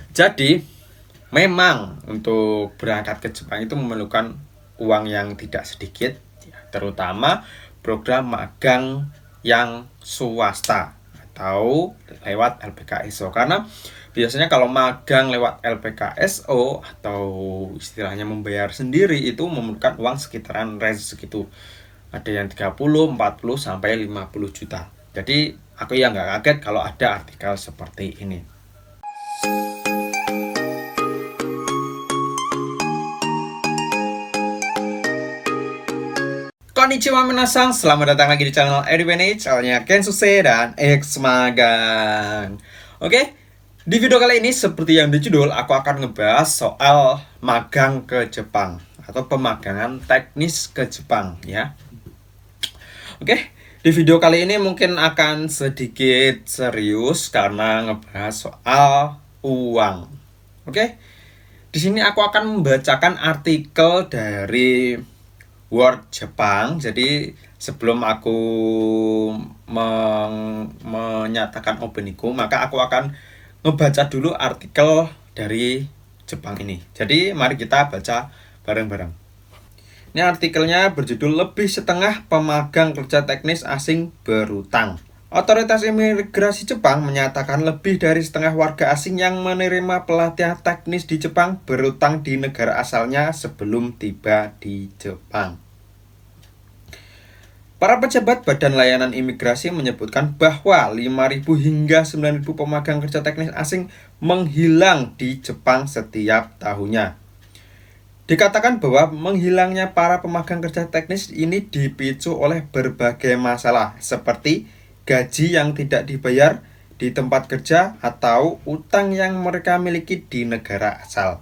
Jadi, memang untuk berangkat ke Jepang itu memerlukan uang yang tidak sedikit, terutama program magang yang swasta atau lewat LPKSO. Karena biasanya kalau magang lewat LPKSO atau istilahnya membayar sendiri itu memerlukan uang sekitaran range segitu. Ada yang 30, 40 sampai 50 juta. Jadi aku ya nggak kaget kalau ada artikel seperti ini. Konnichiwa minasang, selamat datang lagi di channel EduBNH, channelnya Kensuse dan X Magang. Oke, di video kali ini seperti yang dijudul, aku akan ngebahas soal magang ke Jepang atau pemagangan teknis ke Jepang ya. Oke, di video kali ini mungkin akan sedikit serius karena ngebahas soal uang. Oke, di sini aku akan membacakan artikel dari Word Jepang. Jadi sebelum aku menyatakan opiniku, maka aku akan ngebaca dulu artikel dari Jepang ini. Jadi mari kita baca bareng-bareng. Ini artikelnya berjudul Lebih Setengah Pemagang Kerja Teknis Asing Berutang. Otoritas Imigrasi Jepang menyatakan lebih dari setengah warga asing yang menerima pelatihan teknis di Jepang berutang di negara asalnya sebelum tiba di Jepang. Para pejabat Badan Layanan Imigrasi menyebutkan bahwa 5.000 hingga 9.000 pemagang kerja teknis asing menghilang di Jepang setiap tahunnya. Dikatakan bahwa menghilangnya para pemagang kerja teknis ini dipicu oleh berbagai masalah seperti gaji yang tidak dibayar di tempat kerja atau utang yang mereka miliki di negara asal.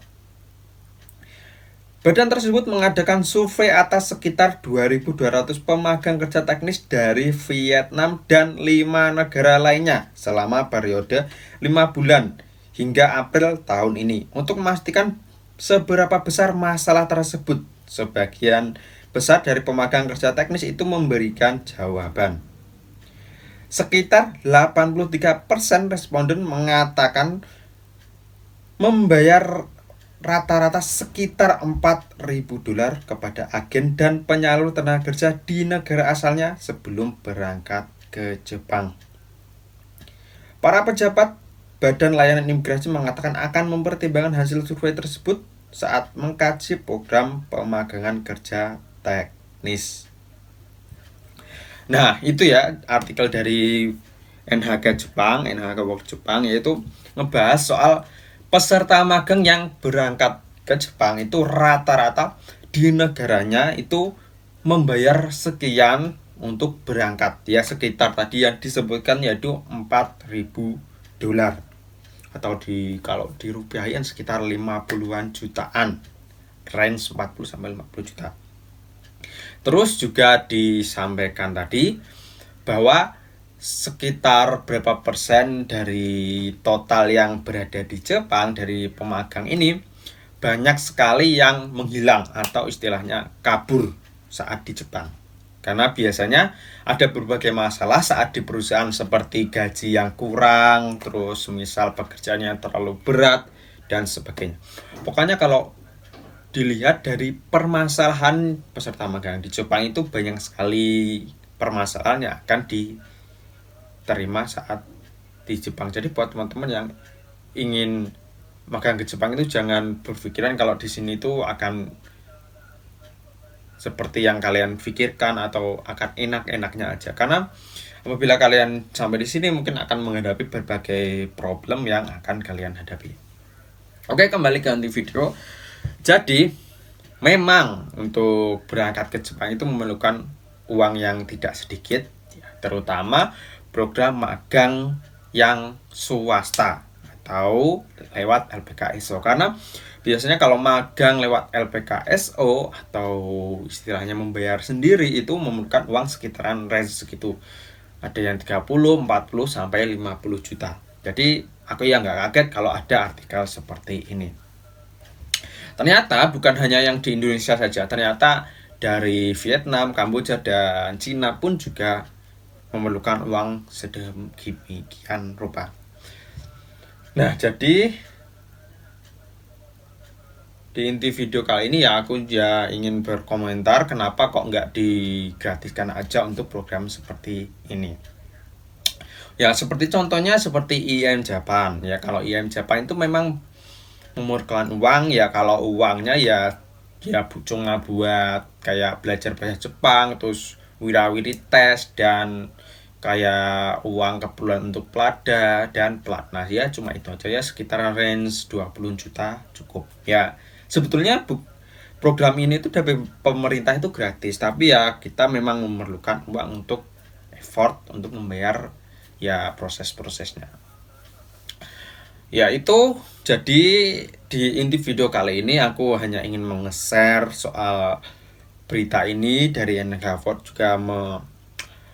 Badan tersebut mengadakan survei atas sekitar 2.200 pemagang kerja teknis dari Vietnam dan 5 negara lainnya selama periode 5 bulan hingga April tahun ini untuk memastikan seberapa besar masalah tersebut. Sebagian besar dari pemagang kerja teknis itu memberikan jawaban. Sekitar 83% responden mengatakan membayar rata-rata sekitar $4.000 kepada agen dan penyalur tenaga kerja di negara asalnya sebelum berangkat ke Jepang. Para pejabat Badan Layanan Imigrasi mengatakan akan mempertimbangkan hasil survei tersebut saat mengkaji program pemagangan kerja teknis. Nah, itu ya artikel dari NHK Jepang, NHK World Jepang, yaitu ngebahas soal peserta magang yang berangkat ke Jepang itu rata-rata di negaranya itu membayar sekian untuk berangkat. Ya sekitar tadi yang disebutkan yaitu $4.000 atau kalau dirupiahin sekitar 50-an jutaan. Range 40 sampai 50 juta. Terus juga disampaikan tadi bahwa sekitar berapa persen dari total yang berada di Jepang dari pemagang ini banyak sekali yang menghilang atau istilahnya kabur saat di Jepang. Karena biasanya ada berbagai masalah saat di perusahaan seperti gaji yang kurang, terus misal pekerjaan yang terlalu berat dan sebagainya. Pokoknya kalau dilihat dari permasalahan peserta magang di Jepang itu banyak sekali permasalahan yang akan diterima saat di Jepang. Jadi buat teman-teman yang ingin magang ke Jepang itu jangan berpikiran kalau di sini itu akan seperti yang kalian pikirkan atau akan enak-enaknya aja. Karena apabila kalian sampai di sini mungkin akan menghadapi berbagai problem yang akan kalian hadapi. Oke, kembali ke inti video. Jadi, memang untuk berangkat ke Jepang itu memerlukan uang yang tidak sedikit, terutama program magang yang swasta atau lewat LPKSO. Karena biasanya kalau magang lewat LPKSO atau istilahnya membayar sendiri itu memerlukan uang sekitaran range segitu. Ada yang 30, 40 sampai 50 juta. Jadi aku ya nggak kaget kalau ada artikel seperti ini. Ternyata bukan hanya yang di Indonesia saja, ternyata dari Vietnam, Kamboja, dan Cina pun juga memerlukan uang sedemikian rupa. Nah, jadi di inti video kali ini ya aku ya ingin berkomentar kenapa kok nggak digratiskan aja untuk program seperti ini. Ya seperti contohnya seperti IM Japan ya, kalau IM Japan itu memang memerlukan uang ya, kalau uangnya ya cuma buat kayak belajar bahasa Jepang, terus wirawiri tes, dan kayak uang keperluan untuk pelada dan pelatnas ya, cuma itu aja ya, sekitar range 20 juta cukup ya. Sebetulnya program ini tuh dari pemerintah itu gratis, tapi ya kita memang memerlukan uang untuk effort untuk membayar ya proses-prosesnya. Ya itu, jadi di inti video kali ini aku hanya ingin meng-share soal berita ini dari NHK juga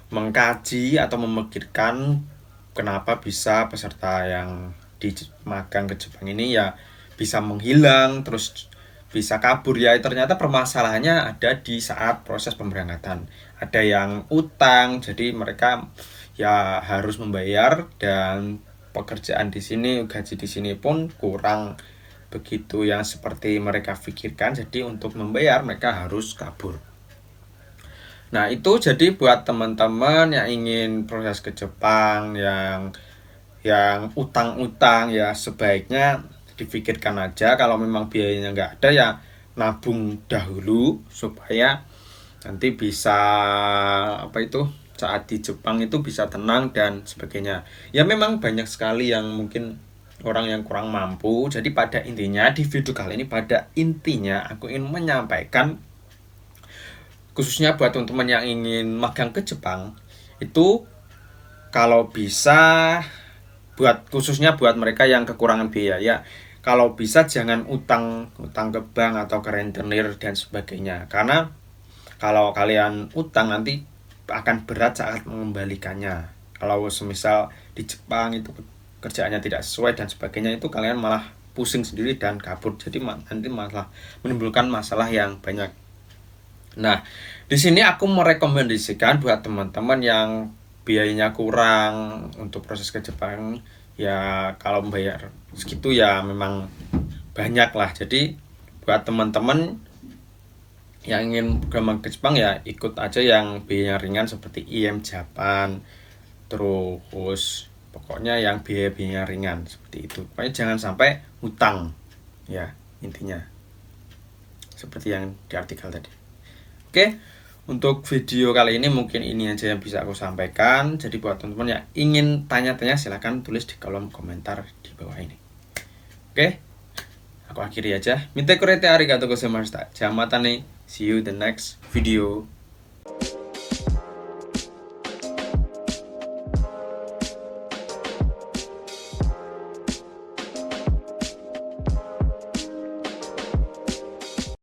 mengkaji atau memikirkan kenapa bisa peserta yang di magang ke Jepang ini ya bisa menghilang, terus bisa kabur ya. Ternyata permasalahannya ada di saat proses pemberangkatan. Ada yang utang, jadi mereka ya harus membayar, dan pekerjaan di sini, gaji di sini pun kurang begitu yang seperti mereka pikirkan. Jadi untuk membayar mereka harus kabur. Nah itu jadi buat teman-teman yang ingin proses ke Jepang, yang utang-utang ya, sebaiknya dipikirkan aja. Kalau memang biayanya nggak ada ya nabung dahulu supaya nanti bisa saat di Jepang itu bisa tenang dan sebagainya. Ya memang banyak sekali yang mungkin orang yang kurang mampu. Jadi pada intinya di video kali ini, pada intinya aku ingin menyampaikan khususnya buat teman-teman yang ingin magang ke Jepang itu, kalau bisa khususnya buat mereka yang kekurangan biaya ya, kalau bisa jangan utang ke bank atau ke rentenir dan sebagainya, karena kalau kalian utang nanti akan berat saat mengembalikannya. Kalau semisal di Jepang itu kerjaannya tidak sesuai dan sebagainya, itu kalian malah pusing sendiri dan kabur, jadi nanti malah menimbulkan masalah yang banyak. Nah, di sini aku merekomendasikan buat teman-teman yang biayanya kurang untuk proses ke Jepang ya, kalau membayar segitu ya memang banyak lah. Jadi buat teman-teman yang ingin program ke Jepang ya ikut aja yang biayanya ringan seperti IM Japan, terus pokoknya yang biaya-biayanya ringan seperti itu. Pokoknya jangan sampai hutang ya, intinya seperti yang di artikel tadi. Oke, untuk video kali ini mungkin ini aja yang bisa aku sampaikan. Jadi buat teman-teman yang ingin tanya-tanya silahkan tulis di kolom komentar di bawah ini. Oke, aku akhiri aja. Mite kurete arigatou gozaimashita. Jamatane. See you the next video.